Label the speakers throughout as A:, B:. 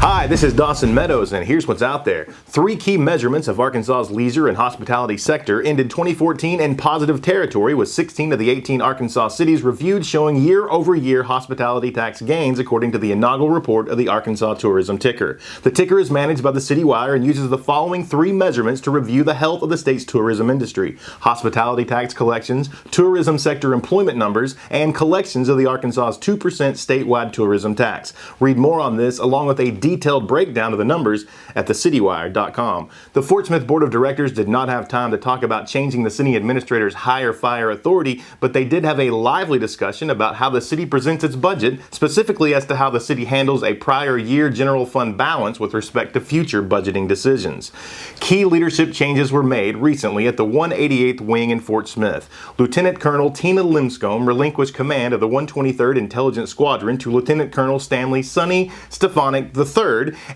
A: Hi, this is Dawson Meadows, and here's what's out there. 3 key measurements of Arkansas's leisure and hospitality sector ended 2014 in positive territory, with 16 of the 18 Arkansas cities reviewed showing year-over-year hospitality tax gains, according to the inaugural report of the Arkansas Tourism Ticker. The ticker is managed by the City Wire and uses the following 3 measurements to review the health of the state's tourism industry: hospitality tax collections, tourism sector employment numbers, and collections of the Arkansas's 2% statewide tourism tax. Read more on this, along with a detailed breakdown of the numbers, at thecitywire.com. The Fort Smith Board of Directors did not have time to talk about changing the city administrator's hire fire authority, but they did have a lively discussion about how the city presents its budget, specifically as to how the city handles a prior year general fund balance with respect to future budgeting decisions. Key leadership changes were made recently at the 188th Wing in Fort Smith. Lieutenant Colonel Tina Limscomb relinquished command of the 123rd Intelligence Squadron to Lieutenant Colonel Stanley Sonny Stefanik III,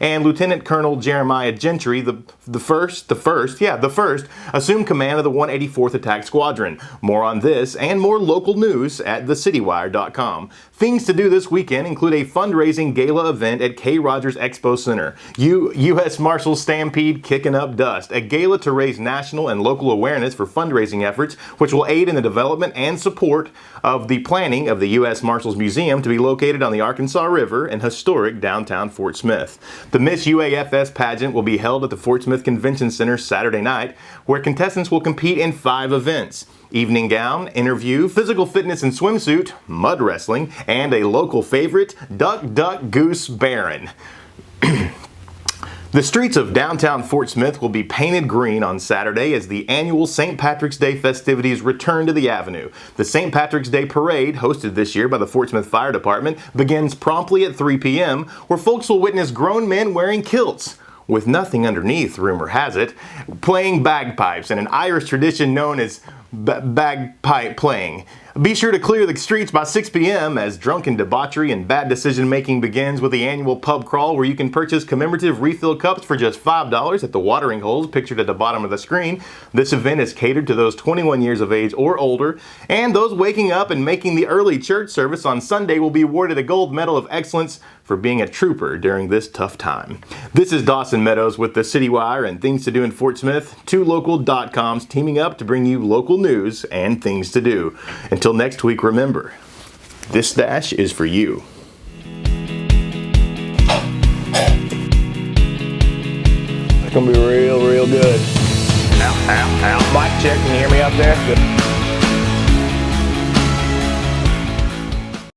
A: and Lieutenant Colonel Jeremiah Gentry the first assumed command of the 184th Attack Squadron. More on this and more local news at thecitywire.com. Things to do this weekend include a fundraising gala event at K. Rogers Expo Center, U.S. Marshals Stampede Kicking Up Dust, a gala to raise national and local awareness for fundraising efforts, which will aid in the development and support of the planning of the U.S. Marshals Museum to be located on the Arkansas River in historic downtown Fort Smith. The Miss UAFS pageant will be held at the Fort Smith Convention Center Saturday night, where contestants will compete in 5 events: evening gown, interview, physical fitness and swimsuit, mud wrestling, and a local favorite, Duck, Duck, Goose, Baron. The streets of downtown Fort Smith will be painted green on Saturday as the annual St. Patrick's Day festivities return to the avenue. The St. Patrick's Day Parade, hosted this year by the Fort Smith Fire Department, begins promptly at 3 p.m., where folks will witness grown men wearing kilts, with nothing underneath, rumor has it, playing bagpipes in an Irish tradition known as bagpipe playing. Be sure to clear the streets by 6 p.m. as drunken debauchery and bad decision-making begins with the annual pub crawl, where you can purchase commemorative refill cups for just $5 at the watering holes pictured at the bottom of the screen. This event is catered to those 21 years of age or older, and those waking up and making the early church service on Sunday will be awarded a Gold Medal of Excellence for being a trooper during this tough time. This is Dawson Meadows with the City Wire and Things to Do in Fort Smith, 2 local .coms teaming up to bring you local news and things to do. Until next week, remember, this stash is for you. It's gonna be real good. Ow. Mic check, can you hear me up there? Good.